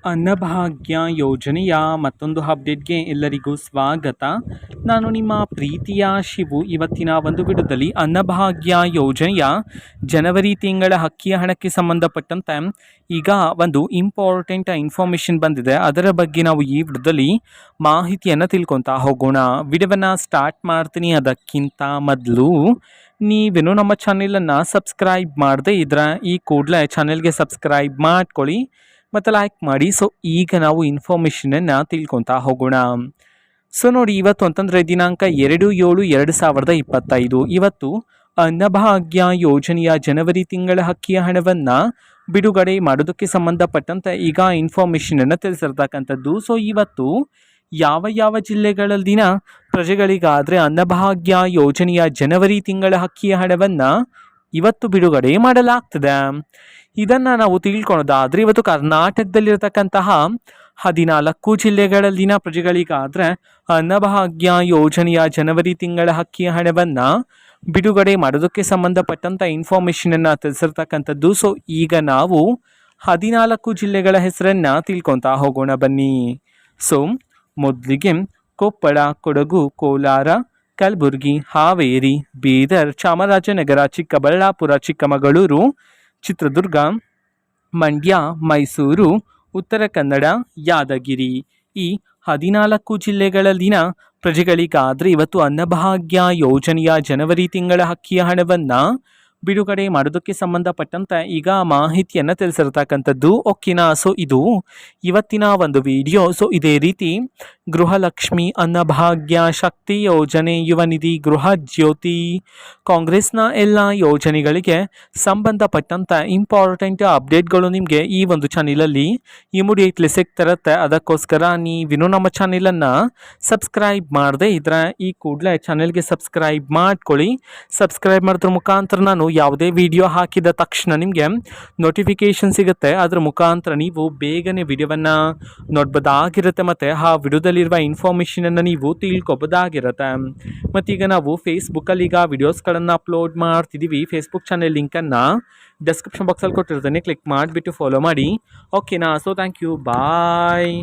ಅನ್ನಭಾಗ್ಯ ಯೋಜನೆಯ ಮತ್ತೊಂದು ಅಪ್ಡೇಟ್ಗೆ ಎಲ್ಲರಿಗೂ ಸ್ವಾಗತ. ನಾನು ನಿಮ್ಮ ಪ್ರೀತಿಯ ಶಿವು. ಇವತ್ತಿನ ಒಂದು ವಿಡಿಯೋದಲ್ಲಿ ಅನ್ನಭಾಗ್ಯ ಯೋಜನೆಯ ಜನವರಿ ತಿಂಗಳ ಅಕ್ಕಿಯ ಹಣಕ್ಕೆ ಸಂಬಂಧಪಟ್ಟಂತೆ ಈಗ ಒಂದು ಇಂಪಾರ್ಟೆಂಟ್ ಇನ್ಫಾರ್ಮೇಷನ್ ಬಂದಿದೆ. ಅದರ ಬಗ್ಗೆ ನಾವು ಈ ವಿಡಿಯೋದಲ್ಲಿ ಮಾಹಿತಿಯನ್ನು ತಿಳ್ಕೊತಾ ಹೋಗೋಣ. ವಿಡಿಯೋವನ್ನು ಸ್ಟಾರ್ಟ್ ಮಾಡ್ತೀನಿ. ಅದಕ್ಕಿಂತ ಮೊದಲು ನೀವೇನು ನಮ್ಮ ಚಾನೆಲನ್ನು ಸಬ್ಸ್ಕ್ರೈಬ್ ಮಾಡದೇ ಇದ್ರೆ ಈ ಕೂಡಲೇ ಚಾನೆಲ್ಗೆ ಸಬ್ಸ್ಕ್ರೈಬ್ ಮಾಡ್ಕೊಳ್ಳಿ ಮತ್ತು ಲೈಕ್ ಮಾಡಿ. ಸೊ ಈಗ ನಾವು ಇನ್ಫಾರ್ಮೇಷನನ್ನು ತಿಳ್ಕೊತಾ ಹೋಗೋಣ. ಸೊ ನೋಡಿ, ಇವತ್ತು ಅಂತಂದರೆ ದಿನಾಂಕ 2/7/2025. ಇವತ್ತು ಅನ್ನಭಾಗ್ಯ ಯೋಜನೆಯ ಜನವರಿ ತಿಂಗಳ ಅಕ್ಕಿಯ ಹಣವನ್ನು ಬಿಡುಗಡೆ ಮಾಡೋದಕ್ಕೆ ಸಂಬಂಧಪಟ್ಟಂತೆ ಈಗ ಇನ್ಫಾರ್ಮೇಷನನ್ನು ತಿಳಿಸಿರ್ತಕ್ಕಂಥದ್ದು. ಸೊ ಇವತ್ತು ಯಾವ ಯಾವ ಜಿಲ್ಲೆಗಳಲ್ಲಿನ ಪ್ರಜೆಗಳಿಗಾದರೆ ಅನ್ನಭಾಗ್ಯ ಯೋಜನೆಯ ಜನವರಿ ತಿಂಗಳ ಅಕ್ಕಿಯ ಹಣವನ್ನು ಇವತ್ತು ಬಿಡುಗಡೆ ಮಾಡಲಾಗ್ತದೆ. ಇದನ್ನು ನಾವು ತಿಳ್ಕೊಳೋದಾದರೆ ಇವತ್ತು ಕರ್ನಾಟಕದಲ್ಲಿರತಕ್ಕಂತಹ 14 ಜಿಲ್ಲೆಗಳಲ್ಲಿನ ಪ್ರಜೆಗಳಿಗಾದರೆ ಅನ್ನಭಾಗ್ಯ ಯೋಜನೆಯ ಜನವರಿ ತಿಂಗಳ ಅಕ್ಕಿಯ ಹಣವನ್ನು ಬಿಡುಗಡೆ ಮಾಡೋದಕ್ಕೆ ಸಂಬಂಧಪಟ್ಟಂಥ ಇನ್ಫಾರ್ಮೇಷನನ್ನು ತಿಳಿಸಿರ್ತಕ್ಕಂಥದ್ದು. ಸೊ ಈಗ ನಾವು 14 ಜಿಲ್ಲೆಗಳ ಹೆಸರನ್ನು ತಿಳ್ಕೊತಾ ಹೋಗೋಣ ಬನ್ನಿ. ಸೊ ಮೊದಲಿಗೆ ಕೊಪ್ಪಳ, ಕೊಡಗು, ಕೋಲಾರ, ಕಲಬುರಗಿ, ಹಾವೇರಿ, ಬೀದರ್, ಚಾಮರಾಜನಗರ, ಚಿಕ್ಕಬಳ್ಳಾಪುರ, ಚಿಕ್ಕಮಗಳೂರು, ಚಿತ್ರದುರ್ಗ, ಮಂಡ್ಯ, ಮೈಸೂರು, ಉತ್ತರ ಕನ್ನಡ, ಯಾದಗಿರಿ ಈ 14 ಜಿಲ್ಲೆಗಳಲ್ಲಿನ ಪ್ರಜೆಗಳಿಗಾದರೆ ಇವತ್ತು ಅನ್ನಭಾಗ್ಯ ಯೋಜನೆಯ ಜನವರಿ ತಿಂಗಳ ಅಕ್ಕಿಯ ಹಣವನ್ನು ಬಿಡುಗಡೆ ಮಾಡೋದಕ್ಕೆ ಸಂಬಂಧಪಟ್ಟಂತೆ ಈಗ ಮಾಹಿತಿಯನ್ನು ತಿಳಿಸಿರ್ತಕ್ಕಂಥದ್ದು. ಓಕೆನಾ? ಸೊ ಇದು ಇವತ್ತಿನ ಒಂದು ವಿಡಿಯೋ. ಸೊ ಇದೇ ರೀತಿ ಗೃಹಲಕ್ಷ್ಮಿ, ಅನ್ನಭಾಗ್ಯ, ಶಕ್ತಿ ಯೋಜನೆ, ಯುವ ನಿಧಿ, ಗೃಹ ಜ್ಯೋತಿ, ಕಾಂಗ್ರೆಸ್ನ ಎಲ್ಲ ಯೋಜನೆಗಳಿಗೆ ಸಂಬಂಧಪಟ್ಟಂಥ ಇಂಪಾರ್ಟೆಂಟ್ ಅಪ್ಡೇಟ್ಗಳು ನಿಮಗೆ ಈ ಒಂದು ಚಾನಲಲ್ಲಿ ಇಮಿಡಿಯೇಟ್ಲಿ ಸಿಗ್ತಿರುತ್ತೆ. ಅದಕ್ಕೋಸ್ಕರ ನೀವಿನ್ನೂ ನಮ್ಮ ಚಾನಲನ್ನು ಸಬ್ಸ್ಕ್ರೈಬ್ ಮಾಡದೇ ಇದ್ರೆ ಈ ಕೂಡಲೇ ಚಾನಲ್ಗೆ ಸಬ್ಸ್ಕ್ರೈಬ್ ಮಾಡ್ಕೊಳ್ಳಿ. ಸಬ್ಸ್ಕ್ರೈಬ್ ಮಾಡೋದ್ರ ಮುಖಾಂತರ ನಾನು ಯಾವುದೇ ವಿಡಿಯೋ ಹಾಕಿದ ತಕ್ಷಣ ನಿಮಗೆ ನೋಟಿಫಿಕೇಶನ್ ಸಿಗುತ್ತೆ. ಅದರ ಮುಖಾಂತರ ನೀವು ಬೇಗನೆ ವಿಡಿಯೋವನ್ನು ನೋಡ್ಬೋದಾಗಿರುತ್ತೆ ಮತ್ತು ಆ ವಿಡಿಯೋದಲ್ಲಿರುವ ಇನ್ಫಾರ್ಮೇಷನನ್ನು ನೀವು ತಿಳ್ಕೊಬೋದಾಗಿರುತ್ತೆ. ಮತ್ತೀಗ ನಾವು ಫೇಸ್ಬುಕ್ಕಲ್ಲಿ ಈಗ ವಿಡಿಯೋಸ್ಗಳನ್ನು ಅಪ್ಲೋಡ್ ಮಾಡ್ತಿದ್ದೀವಿ. ಫೇಸ್ಬುಕ್ ಚಾನೆಲ್ ಲಿಂಕನ್ನು ಡಿಸ್ಕ್ರಿಪ್ಷನ್ ಬಾಕ್ಸಲ್ಲಿ ಕೊಟ್ಟಿರ್ತಾನೆ, ಕ್ಲಿಕ್ ಮಾಡಿಬಿಟ್ಟು ಫಾಲೋ ಮಾಡಿ. ಓಕೆನಾ? So thank you, bye.